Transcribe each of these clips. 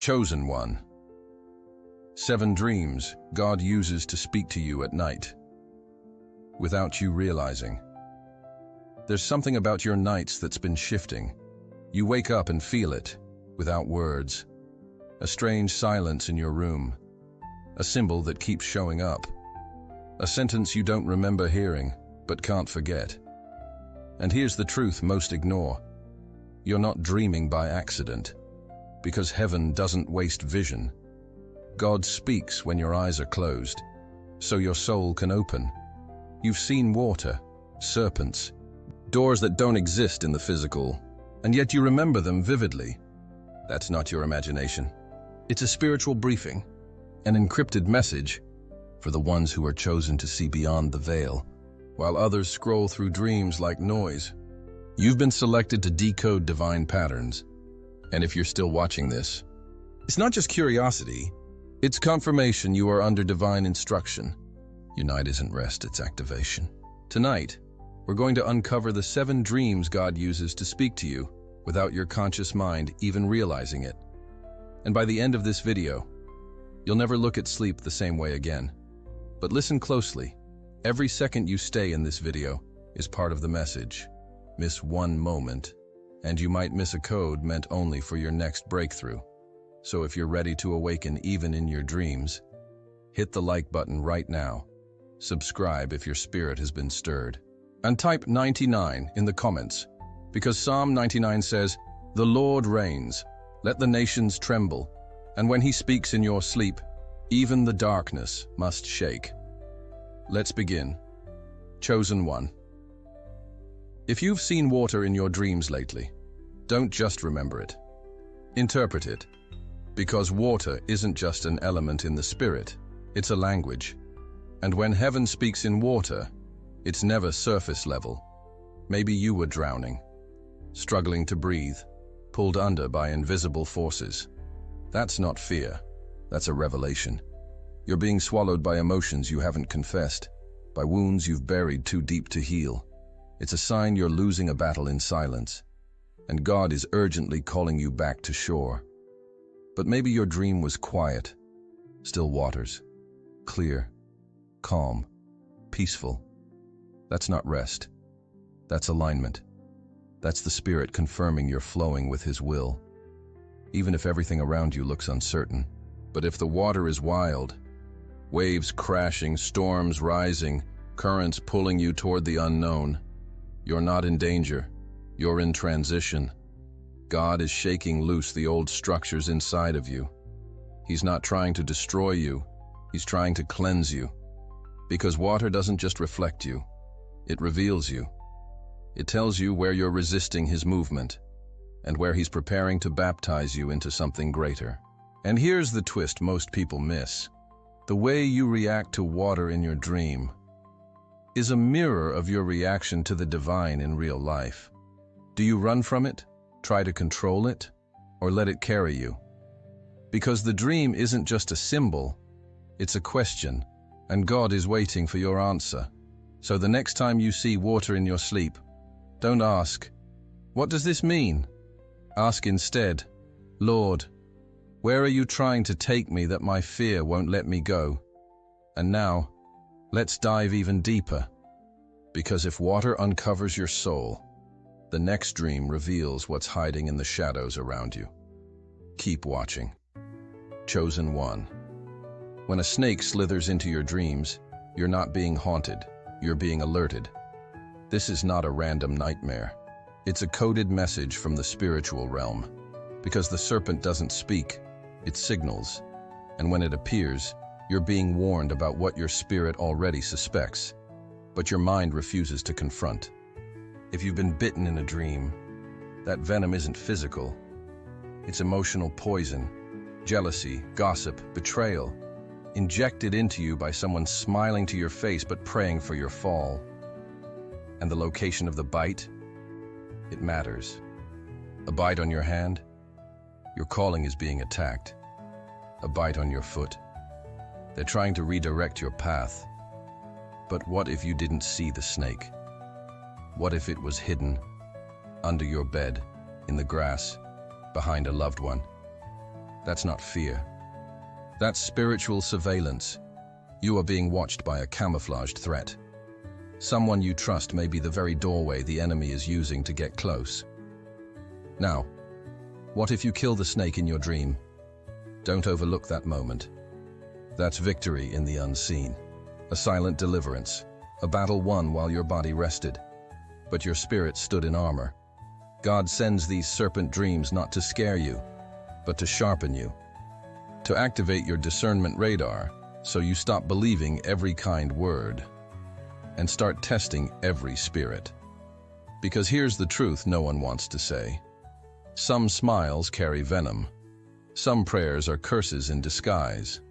Chosen one. 7 dreams God uses to speak to you at night, without you realizing. There's something about your nights that's been shifting. You wake up and feel it, without words. A strange silence in your room. A symbol that keeps showing up. A sentence you don't remember hearing, but can't forget. And here's the truth most ignore. You're not dreaming by accident, because heaven doesn't waste vision. God speaks when your eyes are closed, so your soul can open. You've seen water, serpents, doors that don't exist in the physical, and yet you remember them vividly. That's not your imagination. It's a spiritual briefing, an encrypted message for the ones who are chosen to see beyond the veil, while others scroll through dreams like noise. You've been selected to decode divine patterns, and if you're still watching this, it's not just curiosity, it's confirmation you are under divine instruction. Your night isn't rest, it's activation. Tonight, we're going to uncover the 7 dreams God uses to speak to you without your conscious mind even realizing it. And by the end of this video, you'll never look at sleep the same way again. But listen closely. Every second you stay in this video is part of the message. Miss one moment, and you might miss a code meant only for your next breakthrough. So if you're ready to awaken even in your dreams, hit the like button right now. Subscribe if your spirit has been stirred. And type 99 in the comments, because Psalm 99 says, "The Lord reigns, let the nations tremble, and when he speaks in your sleep, even the darkness must shake." Let's begin. Chosen one. If you've seen water in your dreams lately, don't just remember it. Interpret it. Because water isn't just an element in the spirit, it's a language. And when heaven speaks in water, it's never surface level. Maybe you were drowning, struggling to breathe, pulled under by invisible forces. That's not fear, that's a revelation. You're being swallowed by emotions you haven't confessed, by wounds you've buried too deep to heal. It's a sign you're losing a battle in silence, and God is urgently calling you back to shore. But maybe your dream was quiet, still waters, clear, calm, peaceful. That's not rest. That's alignment. That's the Spirit confirming you're flowing with His will. Even if everything around you looks uncertain. But if the water is wild, waves crashing, storms rising, currents pulling you toward the unknown, you're not in danger. You're in transition. God is shaking loose the old structures inside of you. He's not trying to destroy you. He's trying to cleanse you. Because water doesn't just reflect you. It reveals you. It tells you where you're resisting His movement and where He's preparing to baptize you into something greater. And here's the twist most people miss. The way you react to water in your dream is a mirror of your reaction to the divine in real life. Do you run from it, try to control it, or let it carry you? Because the dream isn't just a symbol, it's a question, and God is waiting for your answer. So the next time you see water in your sleep, don't ask, "What does this mean?" Ask instead, "Lord, where are you trying to take me that my fear won't let me go?" And now, let's dive even deeper. Because if water uncovers your soul, the next dream reveals what's hiding in the shadows around you. Keep watching. Chosen one. When a snake slithers into your dreams, you're not being haunted, you're being alerted. This is not a random nightmare. It's a coded message from the spiritual realm. Because the serpent doesn't speak, it signals. And when it appears, you're being warned about what your spirit already suspects, but your mind refuses to confront. If you've been bitten in a dream, that venom isn't physical. It's emotional poison, jealousy, gossip, betrayal, injected into you by someone smiling to your face but praying for your fall. And the location of the bite? It matters. A bite on your hand? Your calling is being attacked. A bite on your foot? They're trying to redirect your path. But what if you didn't see the snake? What if it was hidden, under your bed, in the grass, behind a loved one? That's not fear. That's spiritual surveillance. You are being watched by a camouflaged threat. Someone you trust may be the very doorway the enemy is using to get close. Now, what if you kill the snake in your dream? Don't overlook that moment. That's victory in the unseen. A silent deliverance. A battle won while your body rested. But your spirit stood in armor. God sends these serpent dreams not to scare you, but to sharpen you. To activate your discernment radar, so you stop believing every kind word and start testing every spirit. Because here's the truth no one wants to say. Some smiles carry venom. Some prayers are curses in disguise.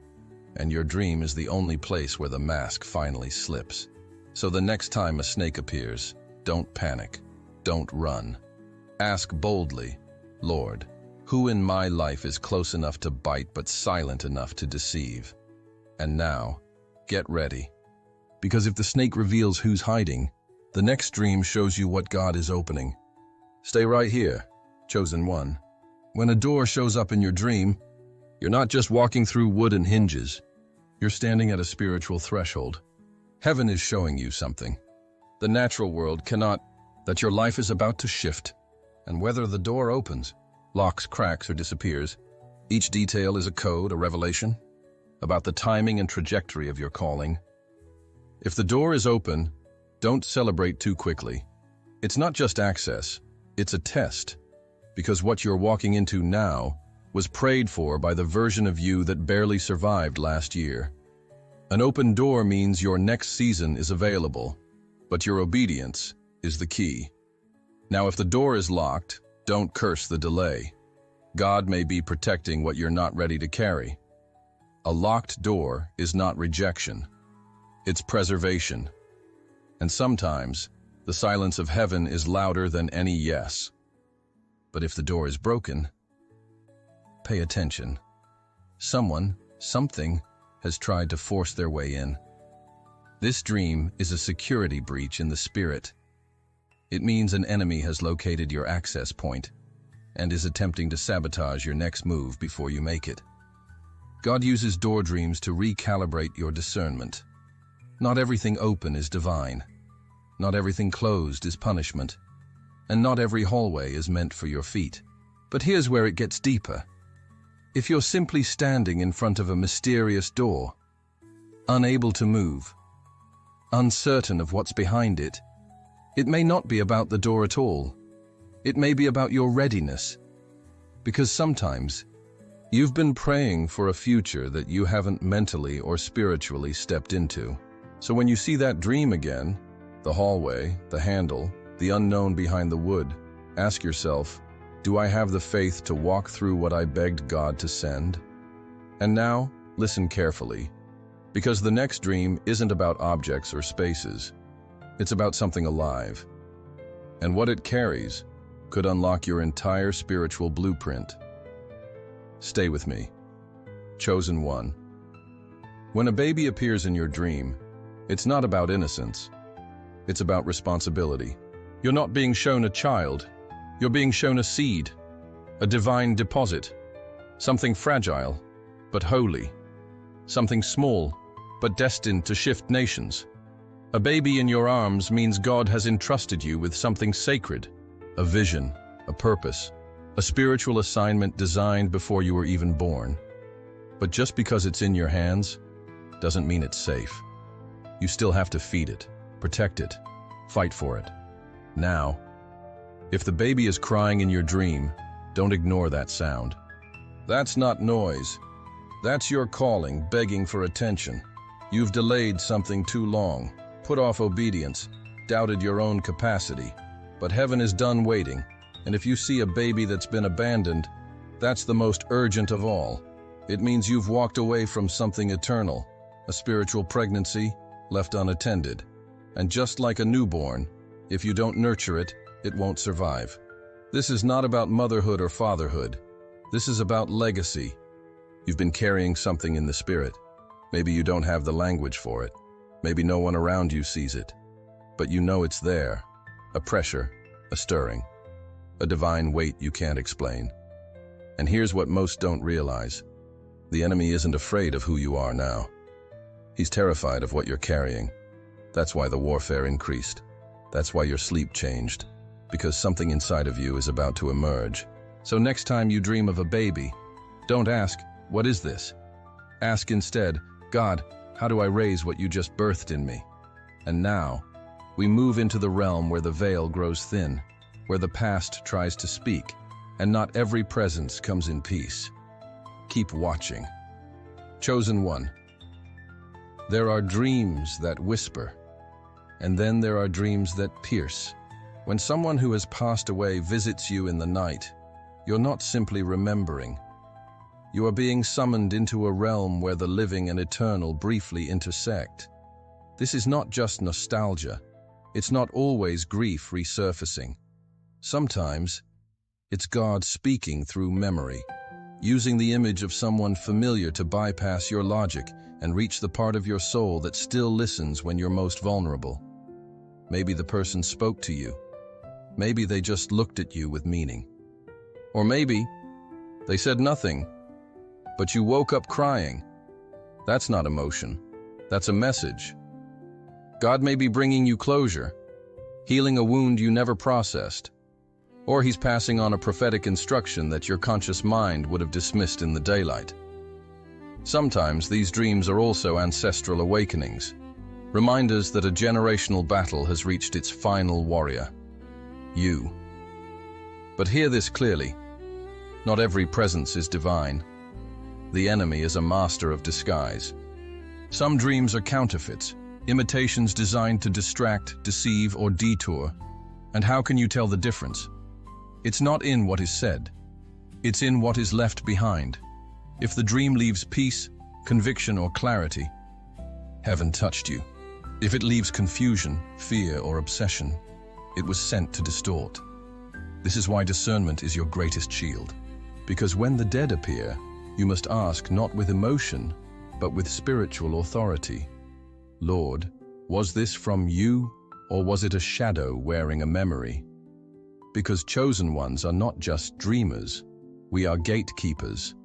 And your dream is the only place where the mask finally slips. So the next time a snake appears, don't panic. Don't run. Ask boldly, Lord, who in my life is close enough to bite but silent enough to deceive? And now, get ready. Because if the snake reveals who's hiding, the next dream shows you what God is opening. Stay right here, chosen one. When a door shows up in your dream, you're not just walking through wooden hinges. You're standing at a spiritual threshold. Heaven is showing you something. The natural world cannot, that your life is about to shift. And whether the door opens, locks, cracks, or disappears, each detail is a code, a revelation, about the timing and trajectory of your calling. If the door is open, don't celebrate too quickly. It's not just access, it's a test. Because what you're walking into now was prayed for by the version of you that barely survived last year. An open door means your next season is available, but your obedience is the key. Now, if the door is locked, don't curse the delay. God may be protecting what you're not ready to carry. A locked door is not rejection. It's preservation. And sometimes, the silence of heaven is louder than any yes. But if the door is broken, pay attention. Someone, something, has tried to force their way in. This dream is a security breach in the spirit. It means an enemy has located your access point and is attempting to sabotage your next move before you make it. God uses door dreams to recalibrate your discernment. Not everything open is divine. Not everything closed is punishment. And not every hallway is meant for your feet. But here's where it gets deeper. If you're simply standing in front of a mysterious door, unable to move, uncertain of what's behind it, it may not be about the door at all. It may be about your readiness. Because sometimes, you've been praying for a future that you haven't mentally or spiritually stepped into. So when you see that dream again, the hallway, the handle, the unknown behind the wood, ask yourself, do I have the faith to walk through what I begged God to send? And now, listen carefully, because the next dream isn't about objects or spaces. It's about something alive. And what it carries could unlock your entire spiritual blueprint. Stay with me. Chosen one. When a baby appears in your dream, it's not about innocence. It's about responsibility. You're not being shown a child. You're being shown a seed, a divine deposit, something fragile, but holy, something small, but destined to shift nations. A baby in your arms means God has entrusted you with something sacred, a vision, a purpose, a spiritual assignment designed before you were even born. But just because it's in your hands doesn't mean it's safe. You still have to feed it, protect it, fight for it. Now, if the baby is crying in your dream, don't ignore that sound. That's not noise. That's your calling, begging for attention. You've delayed something too long, put off obedience, doubted your own capacity. But heaven is done waiting, and if you see a baby that's been abandoned, that's the most urgent of all. It means you've walked away from something eternal, a spiritual pregnancy left unattended. And just like a newborn, if you don't nurture it, it won't survive. This is not about motherhood or fatherhood. This is about legacy. You've been carrying something in the spirit. Maybe you don't have the language for it. Maybe no one around you sees it. But you know it's there. A pressure, a stirring, a divine weight you can't explain. And here's what most don't realize. The enemy isn't afraid of who you are now. He's terrified of what you're carrying. That's why the warfare increased. That's why your sleep changed. Because something inside of you is about to emerge. So next time you dream of a baby, don't ask, "What is this?" Ask instead, "God, how do I raise what you just birthed in me?" And now, we move into the realm where the veil grows thin, where the past tries to speak, and not every presence comes in peace. Keep watching. Chosen one. There are dreams that whisper, and then there are dreams that pierce. When someone who has passed away visits you in the night, you're not simply remembering. You are being summoned into a realm where the living and eternal briefly intersect. This is not just nostalgia. It's not always grief resurfacing. Sometimes, it's God speaking through memory, using the image of someone familiar to bypass your logic and reach the part of your soul that still listens when you're most vulnerable. Maybe the person spoke to you. Maybe they just looked at you with meaning. Or maybe they said nothing, but you woke up crying. That's not emotion. That's a message. God may be bringing you closure, healing a wound you never processed, or he's passing on a prophetic instruction that your conscious mind would have dismissed in the daylight. Sometimes these dreams are also ancestral awakenings, reminders that a generational battle has reached its final warrior, you. But hear this clearly. Not every presence is divine. The enemy is a master of disguise. Some dreams are counterfeits, imitations designed to distract, deceive, or detour. And how can you tell the difference? It's not in what is said. It's in what is left behind. If the dream leaves peace, conviction, or clarity, heaven touched you. If it leaves confusion, fear, or obsession, it was sent to distort. This is why discernment is your greatest shield. Because when the dead appear, you must ask not with emotion, but with spiritual authority. Lord, was this from you, or was it a shadow wearing a memory? Because chosen ones are not just dreamers, we are gatekeepers.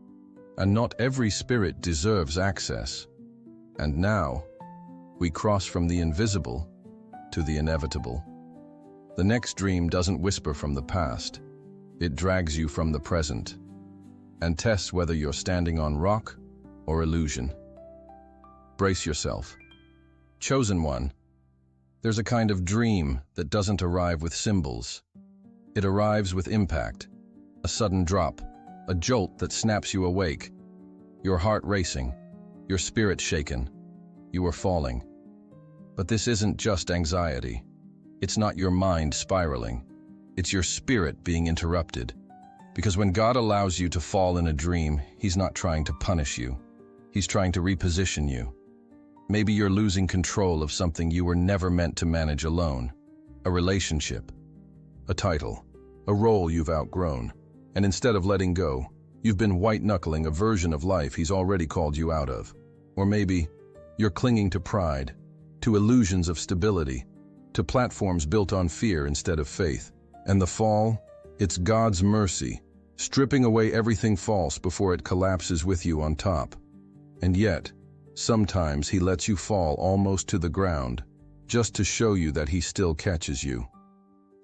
And not every spirit deserves access. And now, we cross from the invisible to the inevitable. The next dream doesn't whisper from the past. It drags you from the present and tests whether you're standing on rock or illusion. Brace yourself. Chosen one, there's a kind of dream that doesn't arrive with symbols. It arrives with impact, a sudden drop, a jolt that snaps you awake, your heart racing, your spirit shaken. You are falling. But this isn't just anxiety. It's not your mind spiraling. It's your spirit being interrupted. Because when God allows you to fall in a dream, he's not trying to punish you. He's trying to reposition you. Maybe you're losing control of something you were never meant to manage alone. A relationship, a title, a role you've outgrown. And instead of letting go, you've been white-knuckling a version of life he's already called you out of. Or maybe you're clinging to pride, to illusions of stability, to platforms built on fear instead of faith. And the fall, it's God's mercy, stripping away everything false before it collapses with you on top. And yet, sometimes he lets you fall almost to the ground, just to show you that he still catches you.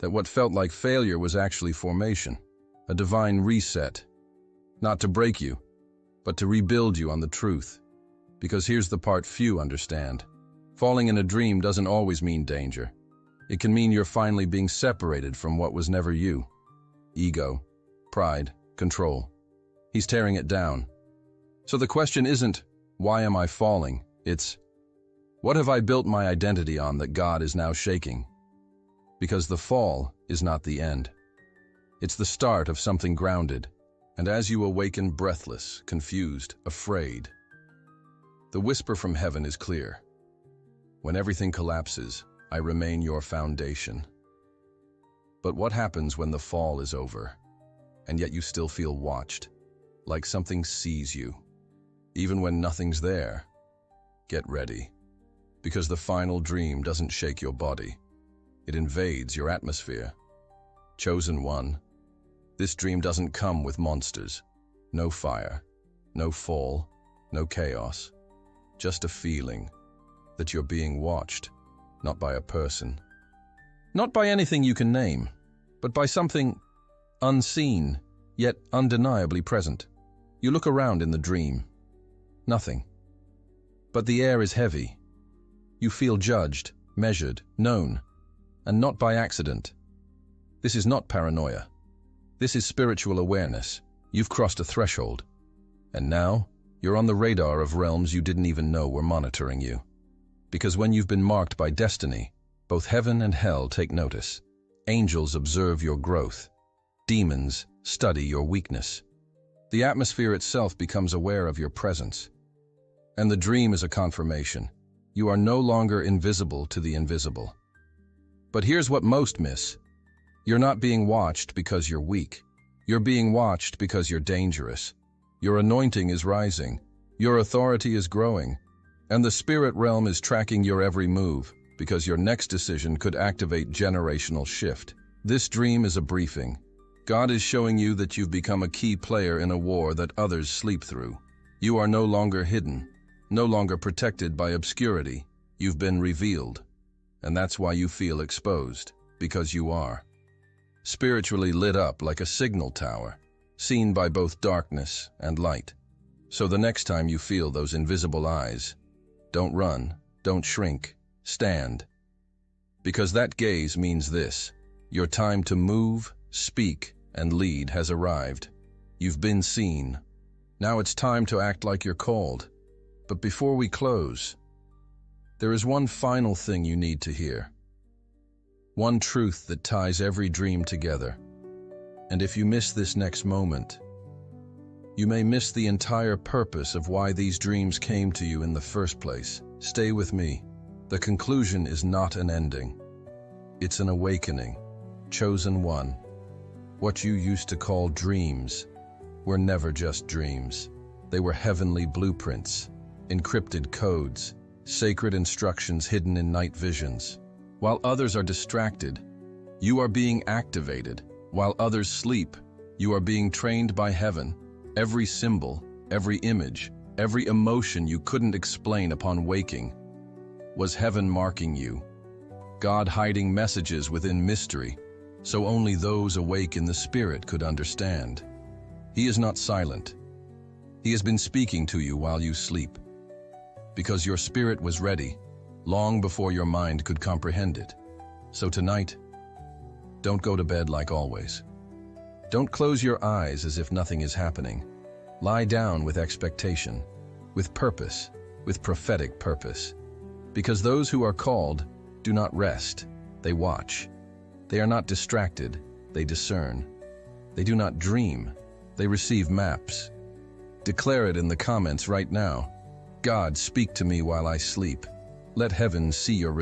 That what felt like failure was actually formation, a divine reset. Not to break you, but to rebuild you on the truth. Because here's the part few understand. Falling in a dream doesn't always mean danger. It can mean you're finally being separated from what was never you. Ego, pride, control. He's tearing it down. So the question isn't, why am I falling? It's, what have I built my identity on that God is now shaking? Because the fall is not the end. It's the start of something grounded. And as you awaken breathless, confused, afraid, the whisper from heaven is clear. When everything collapses, I remain your foundation. But what happens when the fall is over, and yet you still feel watched, like something sees you? Even when nothing's there, get ready. Because the final dream doesn't shake your body. It invades your atmosphere. Chosen one, this dream doesn't come with monsters. No fire, no fall, no chaos. Just a feeling that you're being watched, not by a person. Not by anything you can name, but by something unseen, yet undeniably present. You look around in the dream. Nothing. But the air is heavy. You feel judged, measured, known, and not by accident. This is not paranoia. This is spiritual awareness. You've crossed a threshold. And now, you're on the radar of realms you didn't even know were monitoring you. Because when you've been marked by destiny, both heaven and hell take notice. Angels observe your growth. Demons study your weakness. The atmosphere itself becomes aware of your presence. And the dream is a confirmation. You are no longer invisible to the invisible. But here's what most miss. You're not being watched because you're weak. You're being watched because you're dangerous. Your anointing is rising. Your authority is growing. And the spirit realm is tracking your every move, because your next decision could activate generational shift. This dream is a briefing. God is showing you that you've become a key player in a war that others sleep through. You are no longer hidden, no longer protected by obscurity. You've been revealed. And that's why you feel exposed, because you are. Spiritually lit up like a signal tower, seen by both darkness and light. So the next time you feel those invisible eyes, don't run, don't shrink, stand. Because that gaze means this: your time to move, speak, and lead has arrived. You've been seen. Now it's time to act like you're called. But before we close, there is one final thing you need to hear. One truth that ties every dream together. And if you miss this next moment, you may miss the entire purpose of why these dreams came to you in the first place. Stay with me. The conclusion is not an ending. It's an awakening. Chosen one. What you used to call dreams were never just dreams. They were heavenly blueprints, encrypted codes, sacred instructions hidden in night visions. While others are distracted, you are being activated. While others sleep, you are being trained by heaven. Every symbol, every image, every emotion you couldn't explain upon waking was heaven marking you. God hiding messages within mystery, so only those awake in the spirit could understand. He is not silent. He has been speaking to you while you sleep, because your spirit was ready, long before your mind could comprehend it. So tonight, don't go to bed like always. Don't close your eyes as if nothing is happening. Lie down with expectation, with purpose, with prophetic purpose. Because those who are called do not rest, they watch. They are not distracted, they discern. They do not dream, they receive maps. Declare it in the comments right now. God, speak to me while I sleep. Let heaven see your